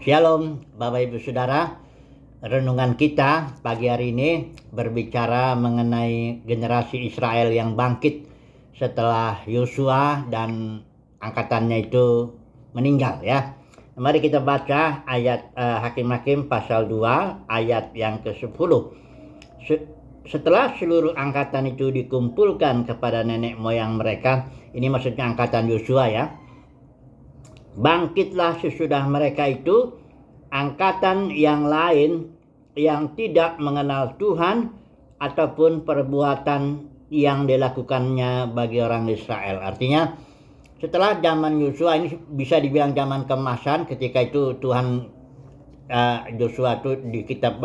Shalom Bapak Ibu Saudara. Renungan kita pagi hari ini berbicara mengenai generasi Israel yang bangkit setelah Yosua dan angkatannya itu meninggal ya. Mari kita baca ayat Hakim-Hakim pasal 2 ayat yang ke-10. Setelah seluruh angkatan itu dikumpulkan kepada nenek moyang mereka, ini maksudnya angkatan Yosua ya. Bangkitlah sesudah mereka itu angkatan yang lain yang tidak mengenal Tuhan ataupun perbuatan yang dilakukannya bagi orang Israel. Artinya setelah zaman Yosua, ini bisa dibilang zaman kemasan, ketika itu Tuhan Yosua itu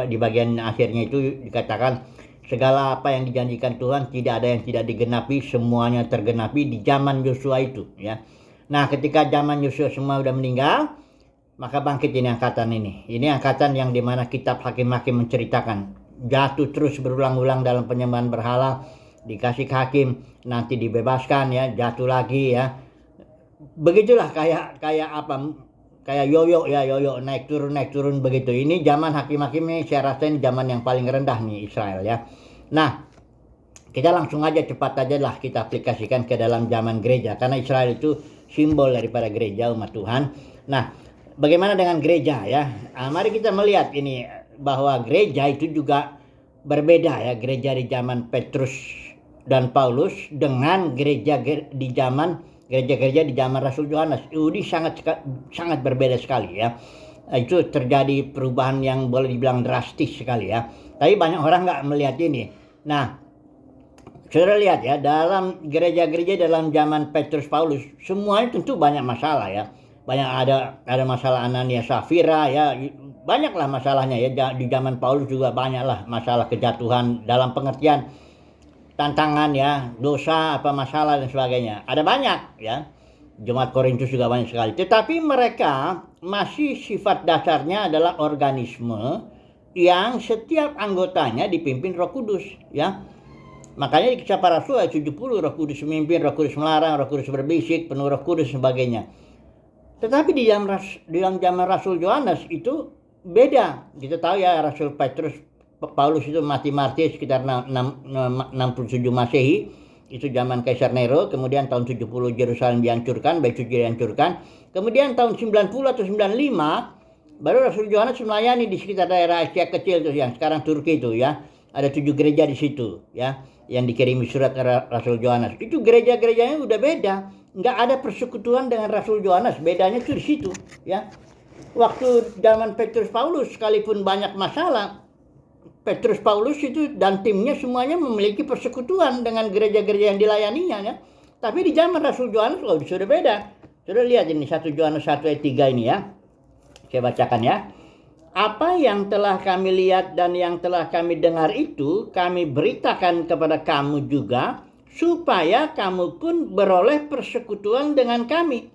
di bagian akhirnya itu dikatakan segala apa yang dijanjikan Tuhan tidak ada yang tidak digenapi, semuanya tergenapi di zaman Yosua itu ya. Nah, ketika zaman Yosua semua udah meninggal, maka bangkit ini angkatan ini. Ini angkatan yang dimana kitab Hakim-Hakim menceritakan jatuh terus berulang-ulang dalam penyembahan berhala, dikasih ke hakim, nanti dibebaskan ya, jatuh lagi ya. Begitulah kayak yoyo ya, yoyo naik turun begitu. Ini zaman Hakim-Hakim ini saya rasa ini zaman yang paling rendah nih Israel ya. Nah, kita langsung aja cepat aja lah kita aplikasikan ke dalam zaman gereja, karena Israel itu simbol daripada gereja umat Tuhan. Nah, bagaimana dengan gereja ya? Mari kita melihat ini bahwa gereja itu juga berbeda ya, gereja di zaman Petrus dan Paulus dengan gereja-gereja di zaman Rasul Yohanes. Ini sangat berbeda sekali ya. Itu terjadi perubahan yang boleh dibilang drastis sekali ya. Tapi banyak orang nggak melihat ini. Nah, saudara lihat ya, dalam gereja-gereja dalam zaman Petrus Paulus semuanya tentu banyak masalah ya. Banyak ada masalah Anania Safira ya, banyaklah masalahnya ya. Di zaman Paulus juga banyaklah masalah kejatuhan dalam pengertian tantangan ya, dosa apa masalah dan sebagainya. Ada banyak ya. Jemaat Korintus juga banyak sekali. Tetapi mereka masih sifat dasarnya adalah organisme yang setiap anggotanya dipimpin Roh Kudus ya. Makanya di Kisah Para Rasul ayat 70, Roh Kudus memimpin, Roh Kudus melarang, Roh Kudus berbisik, penuh Roh Kudus sebagainya. Tetapi di zaman Rasul Yohanes itu beda. Kita tahu ya, Rasul Petrus Paulus itu mati martir sekitar 67 Masehi. Itu zaman Kaisar Nero. Kemudian tahun 70 Yerusalem dihancurkan, Bait Suci dihancurkan. Kemudian tahun 90 atau 95 baru Rasul Yohanes melayani di sekitar daerah Asia Kecil itu yang sekarang Turki itu ya. Ada 7 gereja di situ ya, yang dikirimi surat Rasul Yohanes. Itu gereja-gerejanya udah beda. Nggak ada persekutuan dengan Rasul Yohanes. Bedanya tuh di situ ya. Waktu zaman Petrus Paulus sekalipun banyak masalah, Petrus Paulus itu dan timnya semuanya memiliki persekutuan dengan gereja-gereja yang dilayaninya ya. Tapi di zaman Rasul Yohanes sudah beda. Sudah lihat ini 1 Yohanes 1 ayat 3 ini ya. Saya bacakan ya. Apa yang telah kami lihat dan yang telah kami dengar itu kami beritakan kepada kamu juga, supaya kamu pun beroleh persekutuan dengan kami.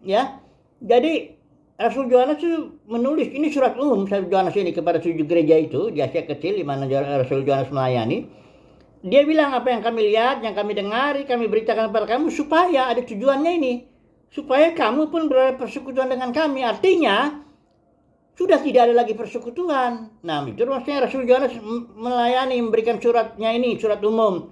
Ya, jadi Rasul Yohanes itu menulis ini surat umum Rasul Yohanes ini kepada 7 gereja itu di Asia Kecil di mana Rasul Yohanes melayani. Dia bilang apa yang kami lihat, yang kami dengar, kami beritakan kepada kamu supaya ada tujuannya ini, supaya kamu pun beroleh persekutuan dengan kami. Artinya sudah tidak ada lagi persekutuan. Nah, itu maksudnya Rasul Yohanes melayani, memberikan suratnya ini, surat umum.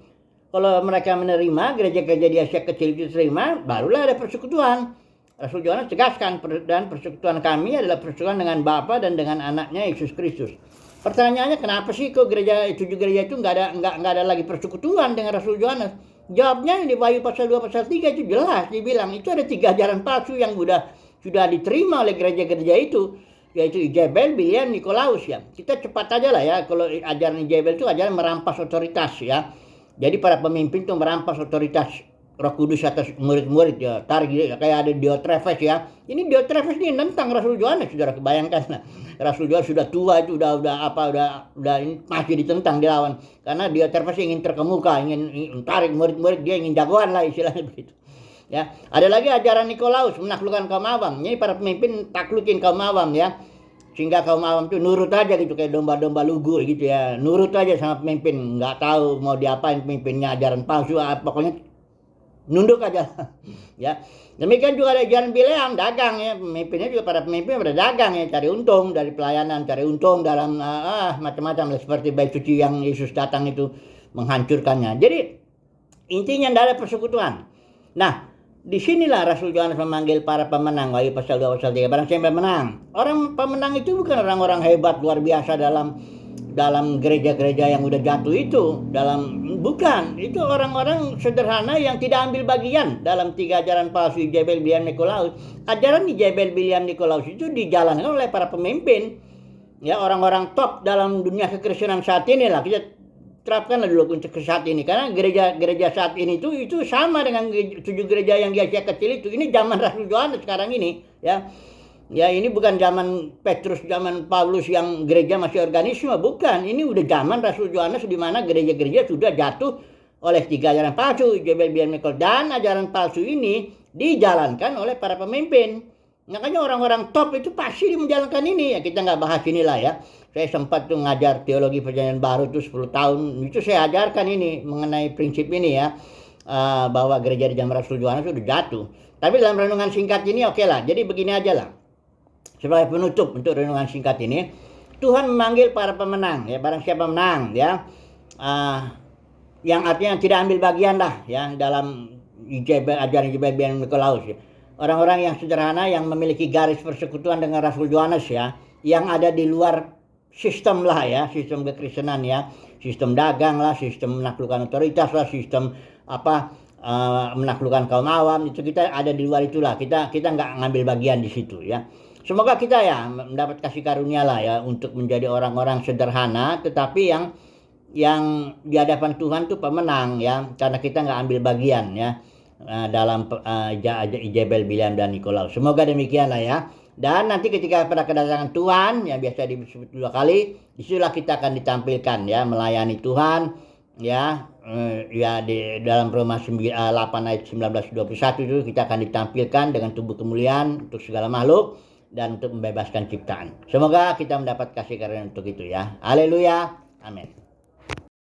Kalau mereka menerima, gereja-gereja di Asia Kecil itu terima, barulah ada persekutuan. Rasul Yohanes tegaskan, dan persekutuan kami adalah persekutuan dengan Bapa dan dengan anaknya Yesus Kristus. Pertanyaannya, kenapa sih kok gereja itu nggak ada lagi persekutuan dengan Rasul Yohanes? Jawabnya di Wahyu pasal 2 pasal 3 itu jelas dibilang itu ada 3 ajaran palsu yang sudah diterima oleh gereja-gereja itu, yaitu Jebel, Bilian, Nikolaus ya. Kita cepat aja lah ya, kalau ajaran Jebel itu ajaran merampas otoritas ya. Jadi para pemimpin itu merampas otoritas Roh Kudus atas murid-murid ya, tarik ya, kayak ada Diotrephes ya. Ini Diotrephes ini nentang Rasul Yohanes, saudara kebayangkan. Nah, Rasul Yohanes sudah tua itu udah ini masih ditentang, dilawan. Karena Diotrephes ingin terkemuka, ingin tarik murid-murid, dia ingin jagoan lah istilahnya begitu. Ya, ada lagi ajaran Nikolaus, menaklukkan kaum awam. Ini para pemimpin taklukin kaum awam ya, sehingga kaum awam itu nurut aja gitu, kayak domba-domba lugu gitu ya, nurut aja sama pemimpin, nggak tahu mau diapain pemimpinnya, ajaran palsu pokoknya nunduk aja. Ya. Demikian juga ada ajaran Bileam, dagang ya, pemimpinnya juga para pemimpin pada dagang ya, cari untung dari pelayanan, cari untung dalam macam-macam seperti bait suci yang Yesus datang itu menghancurkannya. Jadi intinya tidak ada persekutuan. Nah, disinilah Rasul Yohanes memanggil para pemenang. Wahyu pasal 2 pasal 3. Barang siapa pemenang. Orang pemenang itu bukan orang-orang hebat luar biasa dalam gereja-gereja yang udah jatuh itu, bukan, itu orang-orang sederhana yang tidak ambil bagian dalam 3 ajaran palsu Jebel, Biliam, Nikolaus. Ajaran di Jebel, Biliam, Nikolaus itu dijalankan oleh para pemimpin, ya, orang-orang top dalam dunia kekristenan saat ini lah. Kita terapkanlah dulu untuk ke saat ini, karena gereja saat ini itu sama dengan 7 gereja yang di Asia kecil itu. Ini zaman Rasul Yohanes sekarang ini, ya. Ya, ini bukan zaman Petrus, zaman Paulus yang gereja masih organisme, bukan. Ini udah zaman Rasul Yohanes di mana gereja-gereja sudah jatuh oleh 3 ajaran palsu, Jebel, Biliam, Nikolaus, dan ajaran palsu ini dijalankan oleh para pemimpin. Makanya orang-orang top itu pasti menjalankan ini. Ya, kita nggak bahas inilah ya. Saya sempat tuh ngajar teologi perjanjian baru tuh 10 tahun. Itu saya ajarkan ini mengenai prinsip ini ya. Bahwa gereja di zaman Rasul Yohanes sudah jatuh. Tapi dalam renungan singkat ini oke lah. Jadi begini aja lah. Sebagai penutup untuk renungan singkat ini, Tuhan memanggil para pemenang, ya, barang siapa menang, ya, yang artinya tidak ambil bagian lah, ya, dalam ajaran Jebel, Biliam, Nikolaus, ya. Orang-orang yang sederhana yang memiliki garis persekutuan dengan Rasul Yohanes, ya, yang ada di luar sistem lah, ya, sistem kekristenan, ya, sistem dagang lah, sistem menaklukkan otoritas lah, sistem menaklukkan kaum awam, itu kita ada di luar itulah, kita nggak ngambil bagian di situ, ya. Semoga kita ya mendapat kasih karunia lah ya untuk menjadi orang-orang sederhana tetapi yang di hadapan Tuhan tuh pemenang ya, karena kita nggak ambil bagian ya dalam Jebel, Biliam, dan Nikolaus. Semoga demikian lah ya. Dan nanti ketika pada kedatangan Tuhan yang biasa disebut 2 kali, disitulah kita akan ditampilkan ya melayani Tuhan ya, di dalam Roma 8 ayat 19-21 itu kita akan ditampilkan dengan tubuh kemuliaan untuk segala makhluk dan untuk membebaskan ciptaan. Semoga kita mendapat kasih karunia untuk itu ya. Haleluya. Amin.